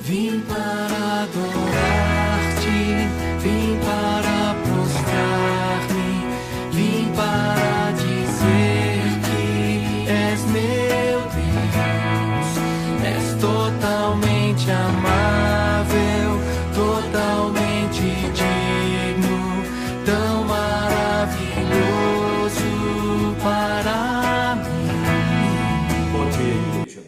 Vim para adorar-te, vim para prostrar-me, vim para dizer que és meu Deus. És totalmente amável, totalmente digno, tão maravilhoso para mim. Bom dia, igreja.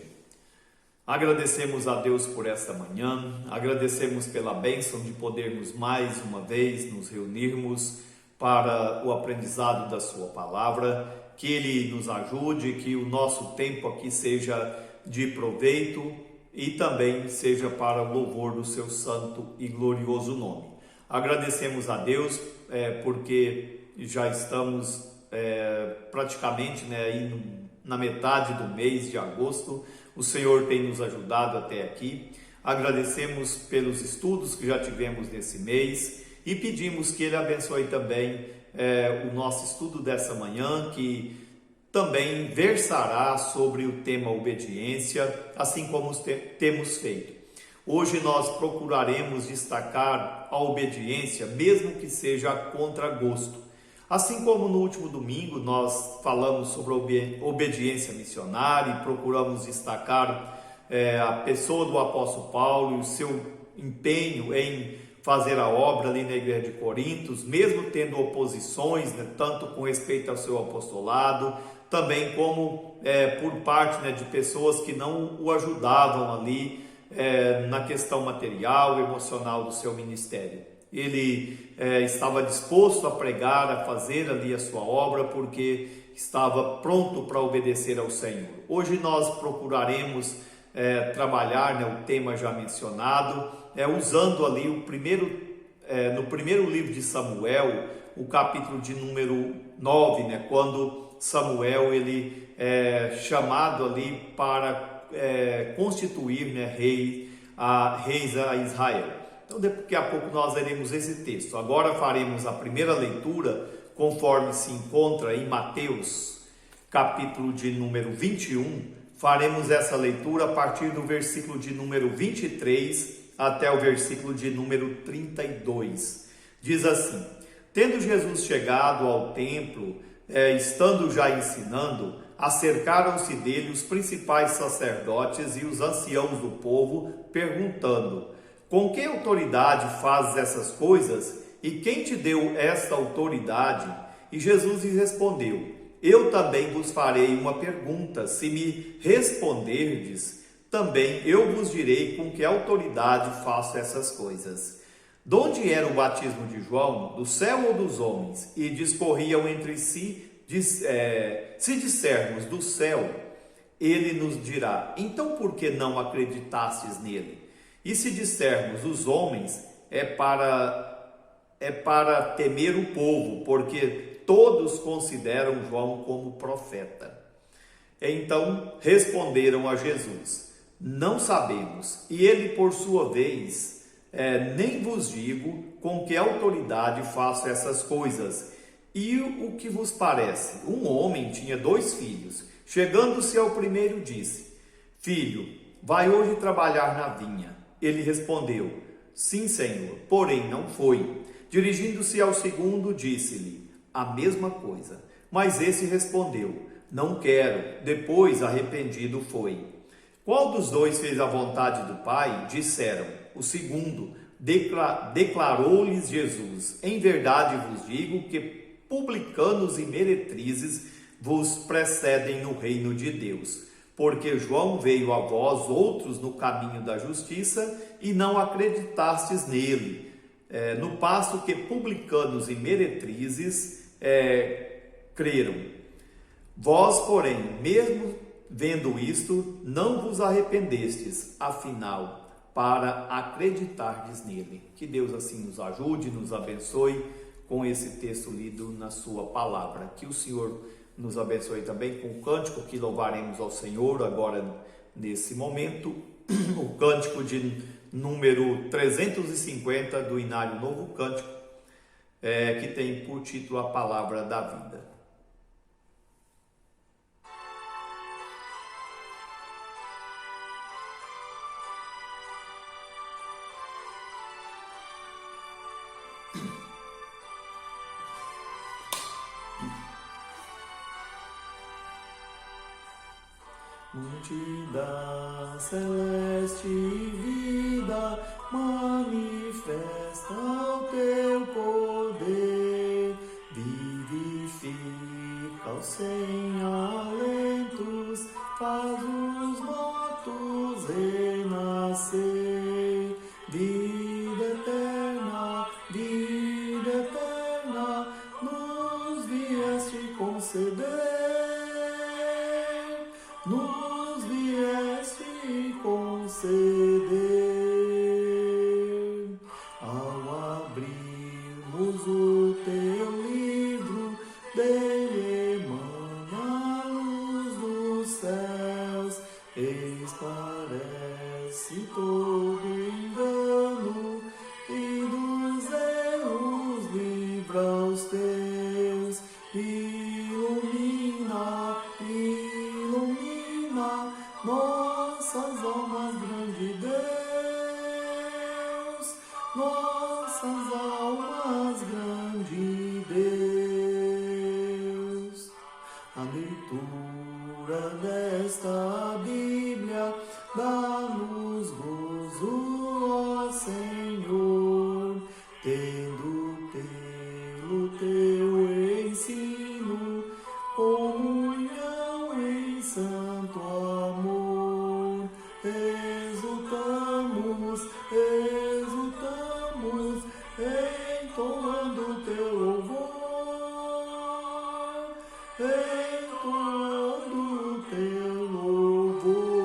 Agradecemos a Deus por esta manhã, agradecemos pela bênção de podermos mais uma vez nos reunirmos para o aprendizado da sua palavra, que Ele nos ajude, que o nosso tempo aqui seja de proveito e também seja para o louvor do seu santo e glorioso nome. Agradecemos a Deus porque já estamos praticamente aí na metade do mês de agosto. O Senhor tem nos ajudado até aqui. Agradecemos pelos estudos que já tivemos nesse mês e pedimos que Ele abençoe também o nosso estudo dessa manhã, que também versará sobre o tema obediência, assim como temos feito. Hoje nós procuraremos destacar a obediência, mesmo que seja a contragosto. Assim como no último domingo nós falamos sobre a obediência missionária e procuramos destacar a pessoa do apóstolo Paulo e o seu empenho em fazer a obra ali na igreja de Corinto, mesmo tendo oposições, tanto com respeito ao seu apostolado, também como por parte de pessoas que não o ajudavam ali na questão material, emocional do seu ministério. Ele estava disposto a pregar, a fazer ali a sua obra, porque estava pronto para obedecer ao Senhor. Hoje nós procuraremos trabalhar o tema já mencionado, usando ali no primeiro livro de Samuel, o capítulo de número 9, quando Samuel ele é chamado ali para constituir reis a Israel. Então daqui a pouco nós leremos esse texto. Agora faremos a primeira leitura conforme se encontra em Mateus, capítulo de número 21. Faremos essa leitura a partir do versículo de número 23 até o versículo de número 32. Diz assim: Tendo Jesus chegado ao templo, estando já ensinando, acercaram-se dele os principais sacerdotes e os anciãos do povo, perguntando: Com que autoridade fazes essas coisas? E quem te deu esta autoridade? E Jesus lhes respondeu: Eu também vos farei uma pergunta. Se me responderdes, também eu vos direi com que autoridade faço essas coisas. De onde era o batismo de João? Do céu ou dos homens? E discorriam entre si. Se dissermos do céu, ele nos dirá: Então por que não acreditastes nele? E se dissermos os homens, é para temer o povo, porque todos consideram João como profeta. Então responderam a Jesus: Não sabemos. E ele, por sua vez, nem vos digo com que autoridade faço essas coisas. E o que vos parece? Um homem tinha 2 filhos. Chegando-se ao primeiro, disse: Filho, vai hoje trabalhar na vinha. Ele respondeu: Sim, Senhor, porém não foi. Dirigindo-se ao segundo, disse-lhe a mesma coisa. Mas esse respondeu: Não quero. Depois, arrependido, foi. Qual dos 2 fez a vontade do Pai? Disseram. O segundo. Declarou-lhes Jesus: Em verdade vos digo que publicanos e meretrizes vos precedem no reino de Deus. Porque João veio a vós outros no caminho da justiça e não acreditastes nele, no passo que publicanos e meretrizes creram. Vós, porém, mesmo vendo isto, não vos arrependestes, afinal, para acreditardes nele. Que Deus assim nos ajude, nos abençoe com esse texto lido na sua palavra. Que o Senhor nos abençoe também com o cântico que louvaremos ao Senhor agora nesse momento, o cântico de número 350 do Inário Novo Cântico, que tem por título a Palavra da Vida. multidão celeste vida, manifesta o teu poder, vivifica os sem alentos, faz os mortos renascer, vida eterna, nos vieste conceder, nos vieste conceder. Ao abrirmos o teu livro, dele emana a luz dos céus, esclarece todo engano e dos erros livra os teus. Ilumina nossas almas, grande Deus, nossas almas, grande Deus. A leitura desta Bíblia dá-nos gozo, ó Senhor, tendo pelo teu ensino comunhão em santo amor. Exultamos, entoando teu louvor, entoando teu louvor.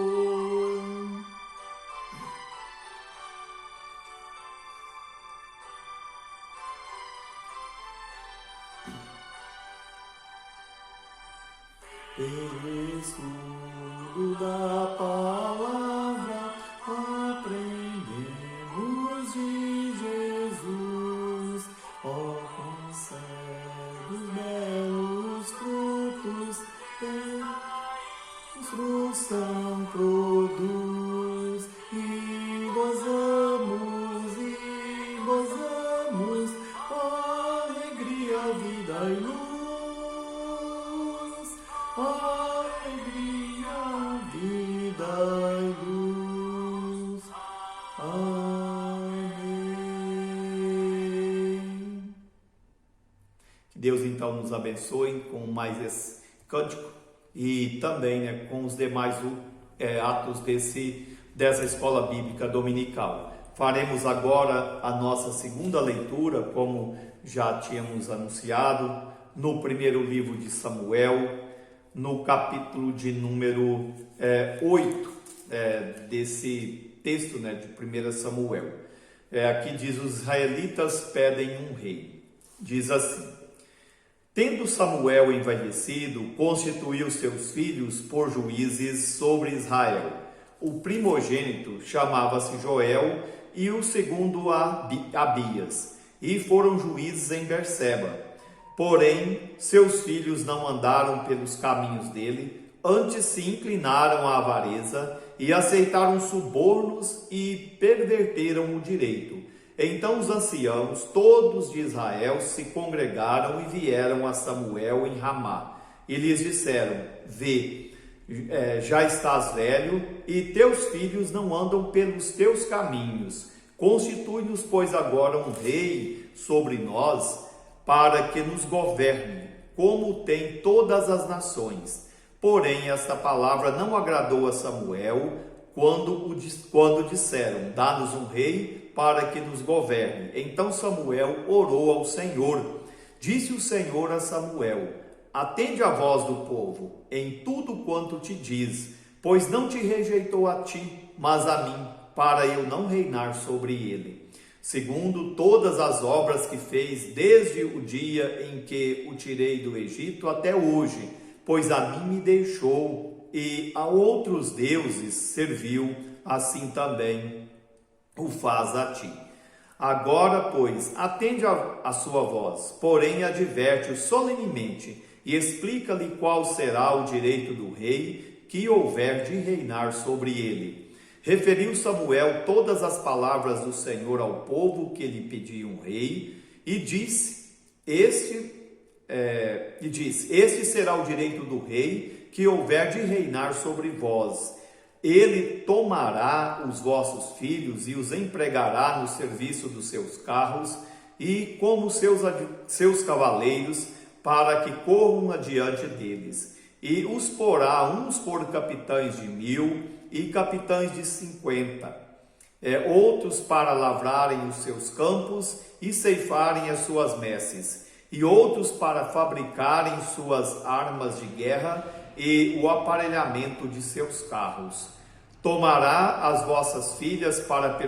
Pelo estudo da palavra, aprendemos de Jesus. Ó, concede os belos frutos, instrução produz, e gozamos, alegria, vida e luz, alegria, vida e luz. Amém. Que Deus então nos abençoe com mais esse cântico e também, com os demais atos dessa escola bíblica dominical. Faremos agora a nossa segunda leitura, como já tínhamos anunciado, no primeiro livro de Samuel, no capítulo de número 8 desse texto, de 1 Samuel. Aqui diz: os israelitas pedem um rei. Diz assim: tendo Samuel envelhecido, constituiu seus filhos por juízes sobre Israel. O primogênito chamava-se Joel e o segundo Abias, e foram juízes em Berseba. Porém, seus filhos não andaram pelos caminhos dele, antes se inclinaram à avareza e aceitaram subornos e perverteram o direito. Então os anciãos, todos de Israel, se congregaram e vieram a Samuel em Ramá. E lhes disseram: vê, já estás velho e teus filhos não andam pelos teus caminhos. Constitui-nos, pois, agora um rei sobre nós, para que nos governe, como tem todas as nações. Porém, esta palavra não agradou a Samuel, quando disseram: dá-nos um rei para que nos governe. Então Samuel orou ao Senhor. Disse o Senhor a Samuel: atende a voz do povo, em tudo quanto te diz, pois não te rejeitou a ti, mas a mim, para eu não reinar sobre ele. Segundo todas as obras que fez desde o dia em que o tirei do Egito até hoje, pois a mim me deixou e a outros deuses serviu, assim também o faz a ti. Agora, pois, atende a sua voz, porém adverte-o solenemente e explica-lhe qual será o direito do rei que houver de reinar sobre ele. Referiu Samuel todas as palavras do Senhor ao povo que lhe pediam um rei, e disse: este será o direito do rei que houver de reinar sobre vós. Ele tomará os vossos filhos e os empregará no serviço dos seus carros e como seus cavaleiros, para que corram adiante deles. E os porá uns por capitães de 1000 e capitães de 50, outros para lavrarem os seus campos e ceifarem as suas messes, e outros para fabricarem suas armas de guerra e o aparelhamento de seus carros. Tomará as vossas filhas para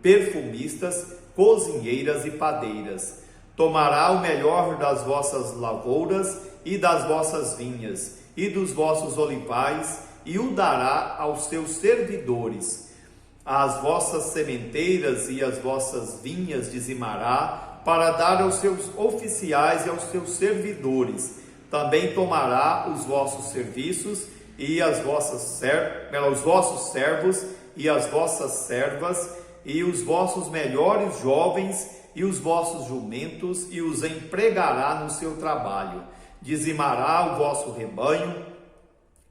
perfumistas, cozinheiras e padeiras. Tomará o melhor das vossas lavouras e das vossas vinhas e dos vossos olivais e o dará aos seus servidores. As vossas sementeiras e as vossas vinhas dizimará para dar aos seus oficiais e aos seus servidores. Também tomará os vossos serviços e os vossos servos e as vossas servas e os vossos melhores jovens e os vossos jumentos e os empregará no seu trabalho. Dizimará o vosso rebanho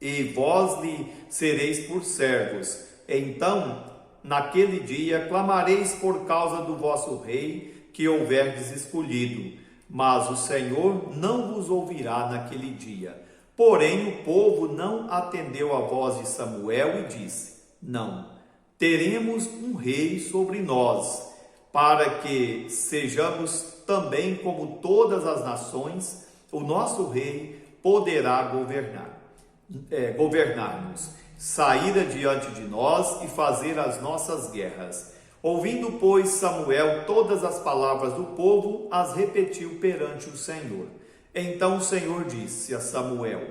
e vós lhe sereis por servos. Então, naquele dia, clamareis por causa do vosso rei que houverdes escolhido, mas o Senhor não vos ouvirá naquele dia. Porém, o povo não atendeu à voz de Samuel e disse: não, teremos um rei sobre nós, para que sejamos também como todas as nações. O nosso rei poderá governar-nos, sair adiante de nós e fazer as nossas guerras. Ouvindo, pois, Samuel todas as palavras do povo, as repetiu perante o Senhor. Então o Senhor disse a Samuel: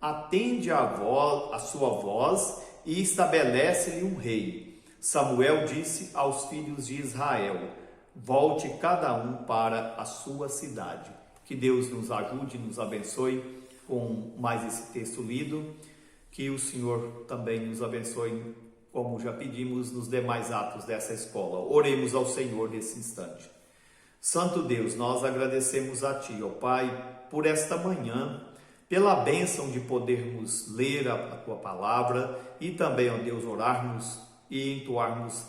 atende a sua voz e estabelece-lhe um rei. Samuel disse aos filhos de Israel: volte cada um para a sua cidade. Que Deus nos ajude e nos abençoe com mais esse texto lido. Que o Senhor também nos abençoe, como já pedimos, nos demais atos dessa escola. Oremos ao Senhor nesse instante. Santo Deus, nós agradecemos a Ti, ó Pai, por esta manhã, pela bênção de podermos ler a Tua Palavra e também, ó Deus, orarmos e entoarmos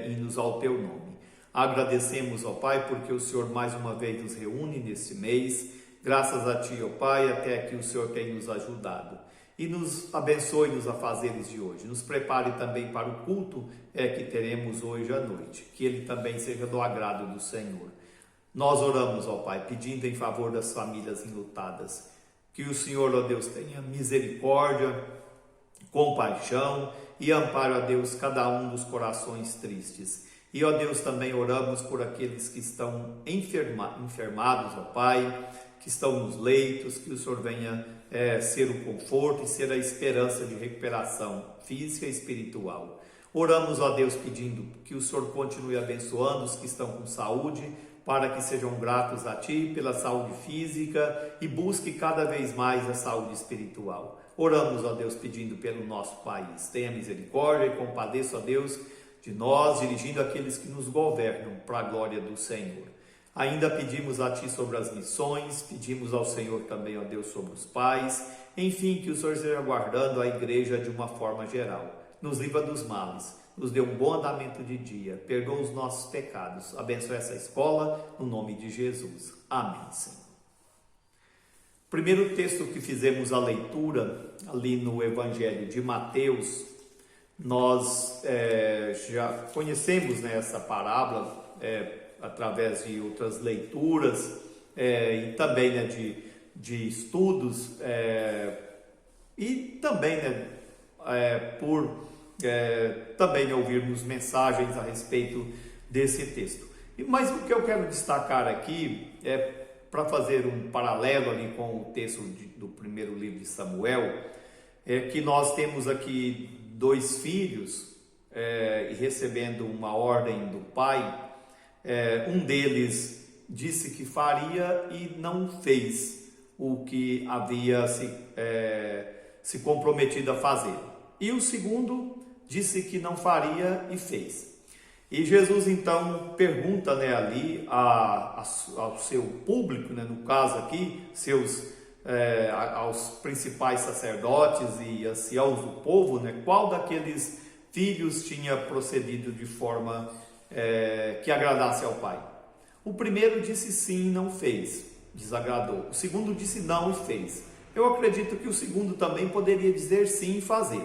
hinos ao Teu nome. Agradecemos, ó Pai, porque o Senhor mais uma vez nos reúne nesse mês. Graças a Ti, ó Pai, até aqui o Senhor tem nos ajudado. E nos abençoe nos afazeres de hoje. Nos prepare também para o culto que teremos hoje à noite. Que ele também seja do agrado do Senhor. Nós oramos, ó Pai, pedindo em favor das famílias enlutadas. Que o Senhor, ó Deus, tenha misericórdia, compaixão e amparo, ó Deus, cada um dos corações tristes. E, ó Deus, também oramos por aqueles que estão enfermados, ó Pai, que estão nos leitos, que o Senhor venha ser o conforto e ser a esperança de recuperação física e espiritual. Oramos, ó Deus, pedindo que o Senhor continue abençoando os que estão com saúde, para que sejam gratos a Ti pela saúde física e busque cada vez mais a saúde espiritual. Oramos, ó Deus, pedindo pelo nosso país. Tenha misericórdia e compadeça, ó Deus, de nós, dirigindo aqueles que nos governam para a glória do Senhor. Ainda pedimos a Ti sobre as missões, pedimos ao Senhor também, ó Deus, sobre os pais, enfim, que o Senhor esteja guardando a igreja de uma forma geral. Nos livra dos males, nos dê um bom andamento de dia, perdoa os nossos pecados, abençoe essa escola, no nome de Jesus. Amém, Senhor. Primeiro texto que fizemos a leitura, ali no Evangelho de Mateus, nós já conhecemos, né, essa parábola através de outras leituras e também, né, de estudos e também, né, por também ouvirmos mensagens a respeito desse texto. Mas o que eu quero destacar aqui para fazer um paralelo ali com o texto do primeiro livro de Samuel, é que nós temos aqui 2 filhos e recebendo uma ordem do pai. Um deles disse que faria e não fez o que havia se comprometido a fazer. E o segundo disse que não faria e fez. E Jesus então pergunta, né, ali ao seu público, né, no caso aqui, seus aos principais sacerdotes e anciãos do povo, né, qual daqueles filhos tinha procedido de forma que agradasse ao pai. O primeiro disse sim e não fez, desagradou. O segundo disse não e fez. Eu acredito que o segundo também poderia dizer sim e fazer.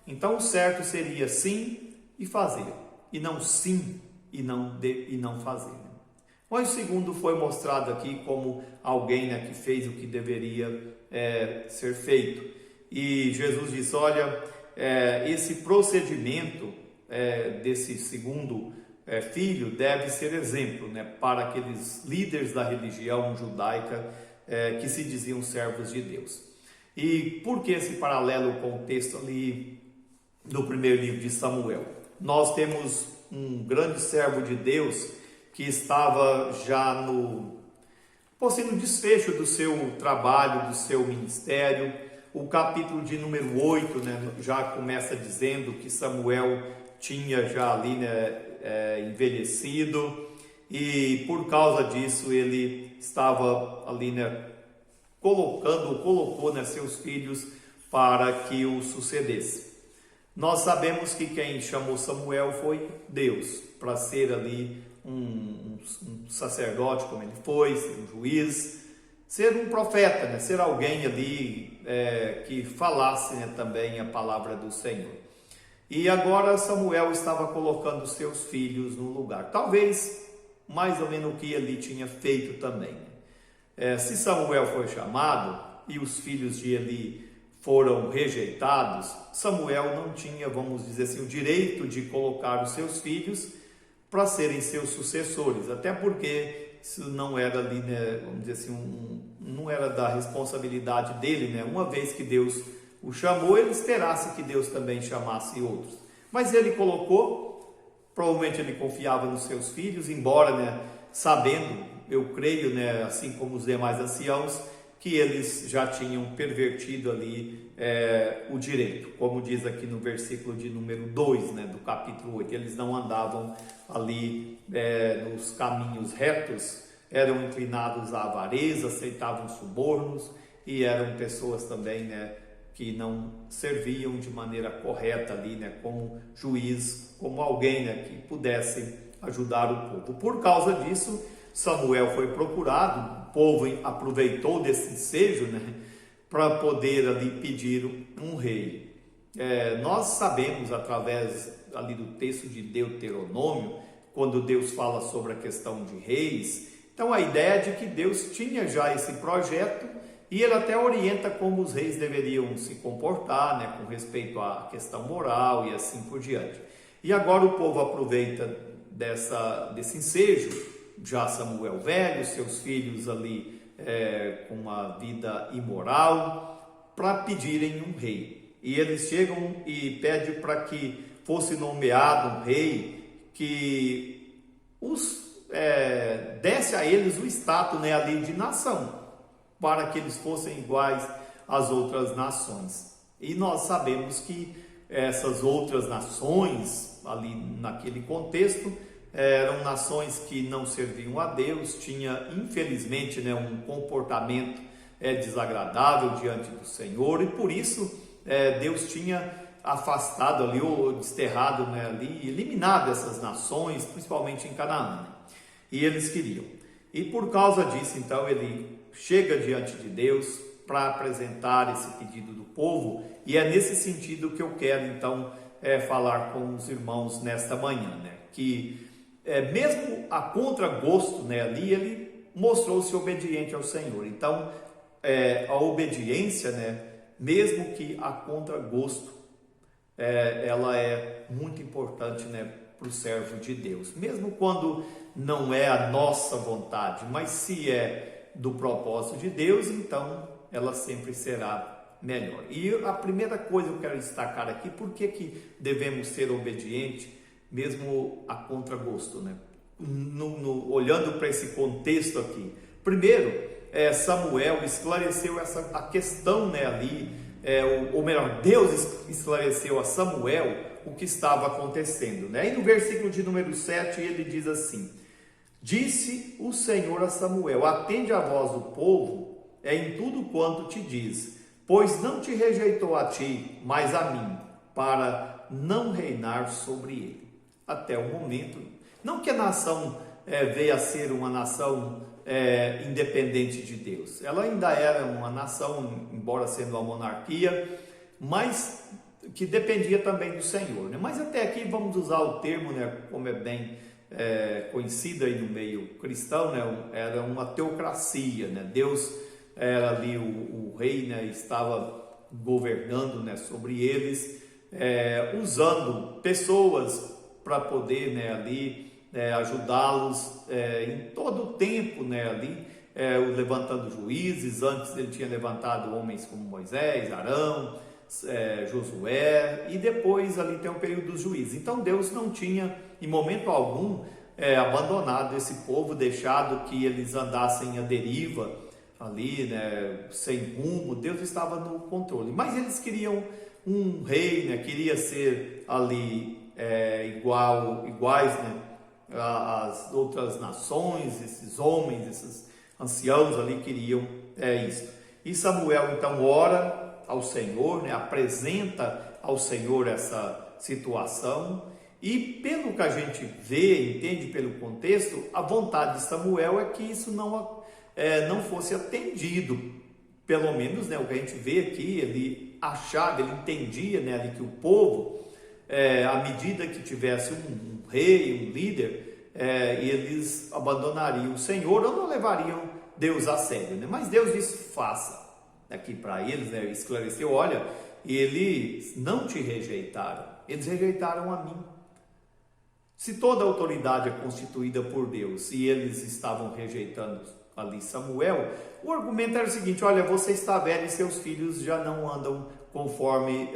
Então o certo seria sim e fazer, e não sim e não fazer. Mas o segundo foi mostrado aqui como alguém, né, que fez o que deveria ser feito. E Jesus disse, olha, esse procedimento desse segundo filho deve ser exemplo, né, para aqueles líderes da religião judaica que se diziam servos de Deus. E por que esse paralelo com o texto ali do primeiro livro de Samuel? Nós temos um grande servo de Deus que estava já no desfecho do seu trabalho, do seu ministério. O capítulo de número 8, né, já começa dizendo que Samuel tinha já ali, né, envelhecido, e por causa disso ele estava ali, né, colocou, né, seus filhos para que o sucedesse. Nós sabemos que quem chamou Samuel foi Deus, para ser ali um sacerdote, como ele foi, ser um juiz, ser um profeta, né? Ser alguém ali que falasse, né, também a palavra do Senhor. E agora Samuel estava colocando seus filhos no lugar, talvez mais ou menos o que ele tinha feito também. Se Samuel foi chamado e os filhos de Eli foram rejeitados, Samuel não tinha, vamos dizer assim, o direito de colocar os seus filhos para serem seus sucessores, até porque isso não era ali, né, vamos dizer assim, não era da responsabilidade dele, né? Uma vez que Deus o chamou, ele esperasse que Deus também chamasse outros. Mas ele colocou, provavelmente ele confiava nos seus filhos, embora, né, sabendo, eu creio, né, assim como os demais anciãos, que eles já tinham pervertido ali o direito, como diz aqui no versículo de número 2, né, do capítulo 8, eles não andavam ali nos caminhos retos, eram inclinados à avareza, aceitavam subornos e eram pessoas também, né, que não serviam de maneira correta ali, né, como juiz, como alguém, né, que pudesse ajudar o povo. Por causa disso, Samuel foi procurado, o povo aproveitou desse ensejo, né, para poder ali pedir um rei. Nós sabemos através ali do texto de Deuteronômio, quando Deus fala sobre a questão de reis, então a ideia é de que Deus tinha já esse projeto e ele até orienta como os reis deveriam se comportar, né, com respeito à questão moral e assim por diante. E agora o povo aproveita desse ensejo, já Samuel velho, seus filhos ali com uma vida imoral, para pedirem um rei. E eles chegam e pedem para que fosse nomeado um rei que desse a eles o status, né, ali de nação, para que eles fossem iguais às outras nações. E nós sabemos que essas outras nações, ali naquele contexto, eram nações que não serviam a Deus, tinha infelizmente, né, um comportamento desagradável diante do Senhor, e por isso Deus tinha afastado ali, ou desterrado, né, ali, eliminado essas nações, principalmente em Canaã, e eles queriam. E por causa disso, então, ele chega diante de Deus para apresentar esse pedido do povo, e é nesse sentido que eu quero então falar com os irmãos nesta manhã, né, que mesmo a contragosto, né, ali ele mostrou-se obediente ao Senhor. Então a obediência, né, mesmo que a contragosto, ela é muito importante, né, para o servo de Deus, mesmo quando não é a nossa vontade, mas se é do propósito de Deus, então ela sempre será melhor. E a primeira coisa que eu quero destacar aqui, por que devemos ser obedientes mesmo a contragosto, né? Olhando para esse contexto aqui, primeiro, Samuel esclareceu a questão, né, ali, ou melhor, Deus esclareceu a Samuel o que estava acontecendo, né? E no versículo de número 7 ele diz assim: disse o Senhor a Samuel, atende a voz do povo é em tudo quanto te diz, pois não te rejeitou a ti, mas a mim, para não reinar sobre ele. Até o momento, não que a nação veio a ser uma nação independente de Deus, ela ainda era uma nação, embora sendo uma monarquia, mas que dependia também do Senhor, né? Mas até aqui vamos usar o termo, né, como é bem conhecido aí no meio cristão, né, era uma teocracia, né? Deus era ali o rei, né, estava governando, né, sobre eles, usando pessoas para poder, né, ali ajudá-los em todo o tempo, né, ali levantando juízes. Antes ele tinha levantado homens como Moisés, Arão, Josué, e depois ali tem o período dos juízes. Então Deus não tinha em momento algum abandonado esse povo, deixado que eles andassem à deriva ali, né, sem rumo. Deus estava no controle, mas eles queriam um rei, né, queria ser ali iguais, né, às outras nações. Esses homens, esses anciãos ali queriam isso. E Samuel então ora ao Senhor, né, apresenta ao Senhor essa situação, e pelo que a gente vê, entende pelo contexto, a vontade de Samuel é que isso não fosse atendido. Pelo menos, né, o que a gente vê aqui, ele achava, ele entendia, né, ali que o povo, à medida que tivesse um rei, um líder, eles abandonariam o Senhor ou não levariam Deus a sério, né? Mas Deus disse: faça. Aqui para eles, né, esclareceu: olha, eles não te rejeitaram, eles rejeitaram a mim. Se toda a autoridade é constituída por Deus e eles estavam rejeitando ali Samuel, o argumento era o seguinte: olha, você está velho e seus filhos já não andam conforme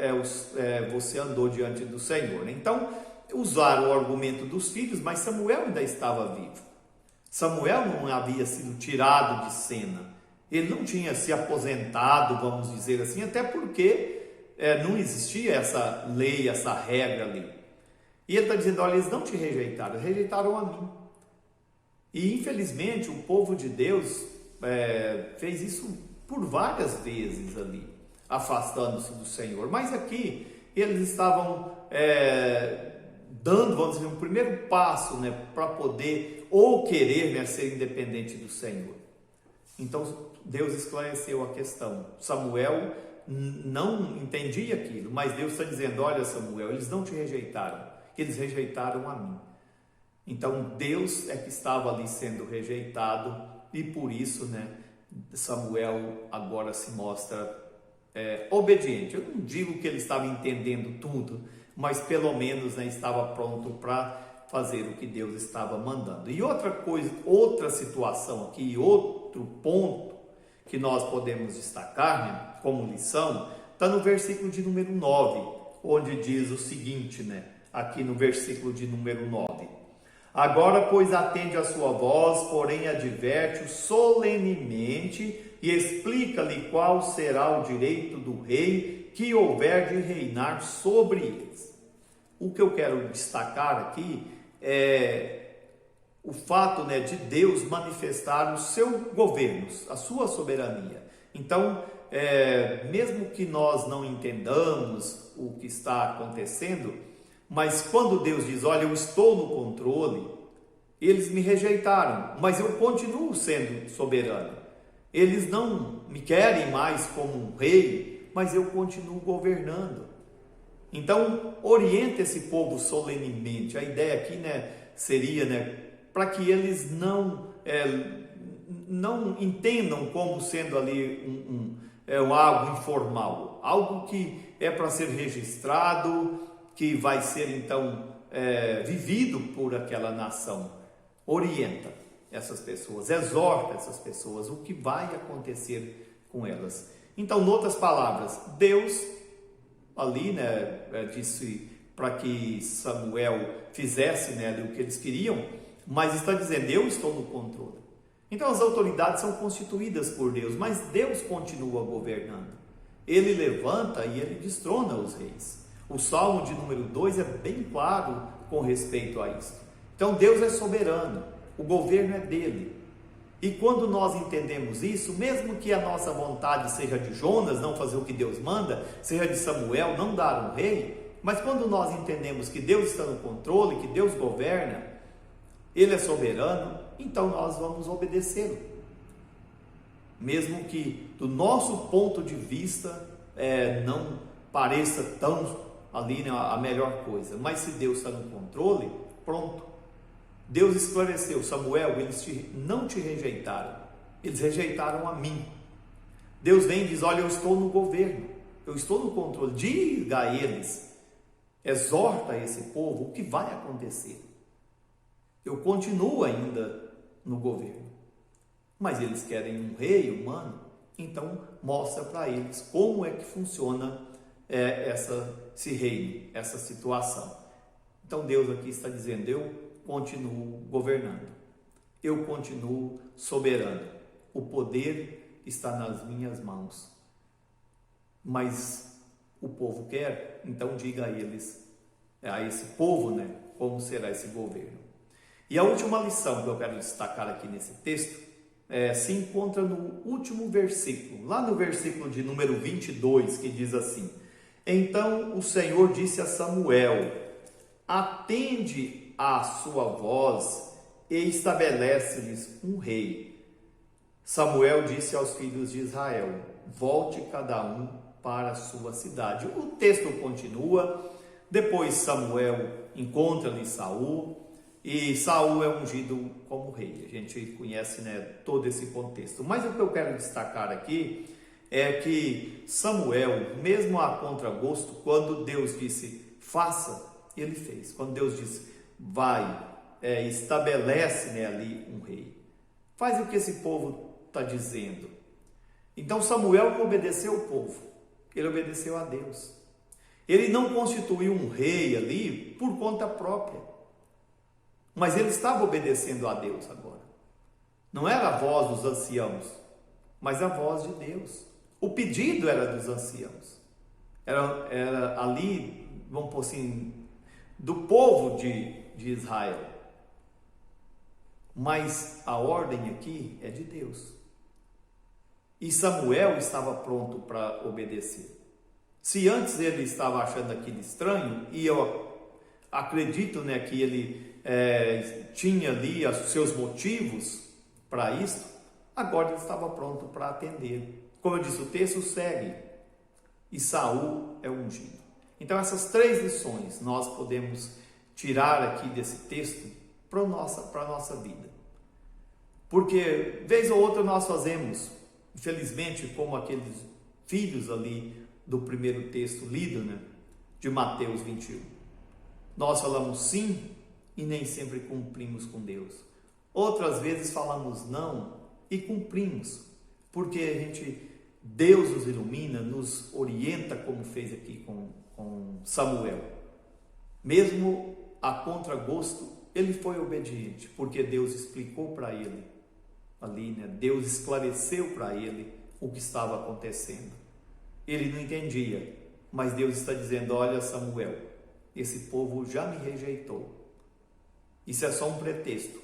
você andou diante do Senhor, né? Então usaram o argumento dos filhos, mas Samuel ainda estava vivo. Samuel não havia sido tirado de cena, ele não tinha se aposentado, vamos dizer assim, até porque não existia essa lei, essa regra ali. E ele está dizendo: olha, eles não te rejeitaram, rejeitaram a mim. E infelizmente o povo de Deus fez isso por várias vezes ali, afastando-se do Senhor. Mas aqui eles estavam dando, vamos dizer, um primeiro passo, né, para poder ou querer, né, ser independente do Senhor. Então Deus esclareceu a questão. Samuel não entendia aquilo, mas Deus está dizendo: olha, Samuel, eles não te rejeitaram, eles rejeitaram a mim. Então Deus é que estava ali sendo rejeitado, e por isso, né, Samuel agora se mostra obediente. Eu não digo que ele estava entendendo tudo, mas pelo menos, né, estava pronto para fazer o que Deus estava mandando. E outra coisa, outra situação aqui, outro ponto que nós podemos destacar, né, como lição, está no versículo de número 9, onde diz o seguinte, né, aqui no versículo de número 9: agora, pois, atende a sua voz, porém adverte-o solenemente e explica-lhe qual será o direito do rei que houver de reinar sobre eles. O que eu quero destacar aqui é o fato, né, de Deus manifestar o seu governo, a sua soberania. Então, mesmo que nós não entendamos o que está acontecendo, mas quando Deus diz: olha, eu estou no controle, eles me rejeitaram, mas eu continuo sendo soberano. Eles não me querem mais como um rei, mas eu continuo governando. Então, orienta esse povo solenemente. A ideia aqui, né, seria, né, para que eles não entendam como sendo ali algo informal, algo que é para ser registrado, que vai ser então vivido por aquela nação. Orienta essas pessoas, exorta essas pessoas o que vai acontecer com elas. Então, em outras palavras, Deus ali, né, disse para que Samuel fizesse, né, ali o que eles queriam, mas está dizendo: eu estou no controle. Então as autoridades são constituídas por Deus, mas Deus continua governando. Ele levanta e ele destrona os reis. O Salmo de número 2 é bem claro com respeito a isso. Então Deus é soberano, o governo é dele. E quando nós entendemos isso, mesmo que a nossa vontade seja de Jonas, não fazer o que Deus manda, seja de Samuel, não dar um rei, mas quando nós entendemos que Deus está no controle, que Deus governa, Ele é soberano, então nós vamos obedecê-lo. Mesmo que do nosso ponto de vista não pareça tão ali, né, a melhor coisa, mas se Deus está no controle, pronto. Deus esclareceu: Samuel, eles não te rejeitaram, eles rejeitaram a mim. Deus vem e diz: olha, eu estou no governo, eu estou no controle. Diga a eles, exorta a esse povo o que vai acontecer. Eu continuo ainda no governo, mas eles querem um rei humano, então mostra para eles como é que funciona esse reino, essa situação. Então Deus aqui está dizendo: eu continuo governando, eu continuo soberano, o poder está nas minhas mãos, mas o povo quer, então diga a eles, a esse povo, né, como será esse governo. E a última lição que eu quero destacar aqui nesse texto se encontra no último versículo, lá no versículo de número 22, que diz assim: então o Senhor disse a Samuel: atende à sua voz e estabelece-lhes um rei. Samuel disse aos filhos de Israel: volte cada um para a sua cidade. O texto continua. Depois Samuel encontra-lhe Saul, e Saul é ungido como rei. A gente conhece, né, todo esse contexto. Mas o que eu quero destacar aqui é que Samuel, mesmo a contragosto, quando Deus disse faça, ele fez. Quando Deus disse vai, estabelece, né, ali um rei, faz o que esse povo está dizendo. Então Samuel não obedeceu o povo, ele obedeceu a Deus. Ele não constituiu um rei ali por conta própria, mas ele estava obedecendo a Deus agora. Não era a voz dos anciãos, mas a voz de Deus. O pedido era dos anciãos, era ali, vamos por assim, do povo de Israel. Mas a ordem aqui é de Deus. E Samuel estava pronto para obedecer. Se antes ele estava achando aquilo estranho, e eu acredito, né, que ele tinha ali os seus motivos para isso, agora ele estava pronto para atender. Como eu disse, o texto segue, e Saul é ungido. Então essas três lições nós podemos tirar aqui desse texto para a nossa vida. Porque vez ou outra nós fazemos, infelizmente, como aqueles filhos ali do primeiro texto lido, né, de Mateus 21. Nós falamos sim e nem sempre cumprimos com Deus. Outras vezes falamos não e cumprimos, porque Deus nos ilumina, nos orienta, como fez aqui com Samuel. Mesmo a contragosto, ele foi obediente, porque Deus explicou para ele ali, né? Deus esclareceu para ele o que estava acontecendo. Ele não entendia, mas Deus está dizendo: olha, Samuel, esse povo já me rejeitou. Isso é só um pretexto.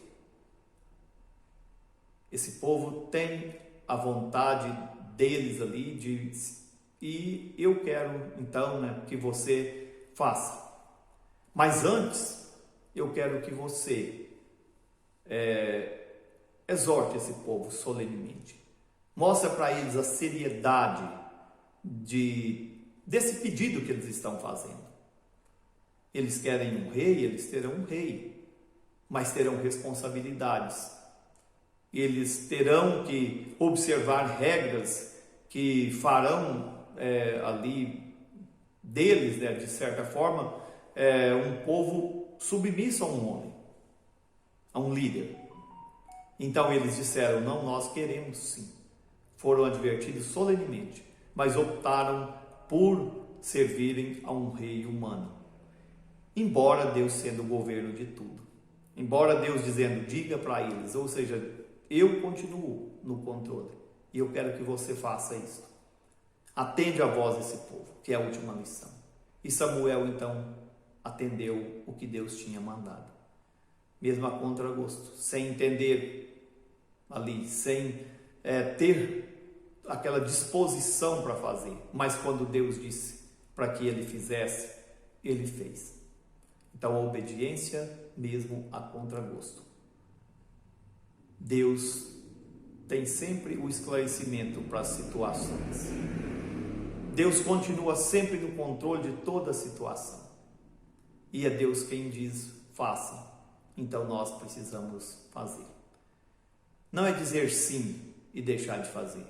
Esse povo tem a vontade deles ali e eu quero então, né, que você faça. Mas antes, eu quero que você exorte esse povo solenemente. Mostra para eles a seriedade desse pedido que eles estão fazendo. Eles querem um rei, eles terão um rei, mas terão responsabilidades. Eles terão que observar regras que farão ali deles, né, de certa forma, um povo submisso a um homem, a um líder. Então eles disseram: não, nós queremos sim. Foram advertidos solenemente, mas optaram por servirem a um rei humano. Embora Deus sendo o governo de tudo, embora Deus dizendo diga para eles, ou seja, eu continuo no controle e eu quero que você faça isso. Atende a voz desse povo, que é a última lição. E Samuel então atendeu o que Deus tinha mandado, mesmo a contragosto, sem entender ali, sem ter aquela disposição para fazer. Mas quando Deus disse para que ele fizesse, ele fez. Então a obediência mesmo a contragosto. Deus tem sempre o esclarecimento para as situações. Deus continua sempre no controle de toda a situação. E é Deus quem diz, faça. Então nós precisamos fazer. Não é dizer sim e deixar de fazer.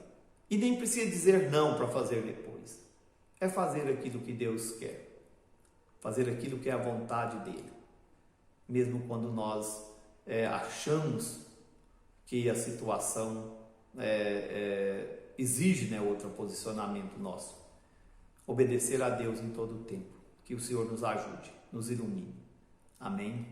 E nem precisa dizer não para fazer depois. É fazer aquilo que Deus quer. Fazer aquilo que é a vontade dele. Mesmo quando nós achamos que a situação exige, né, outro posicionamento nosso. Obedecer a Deus em todo o tempo. Que o Senhor nos ajude, nos ilumine. Amém.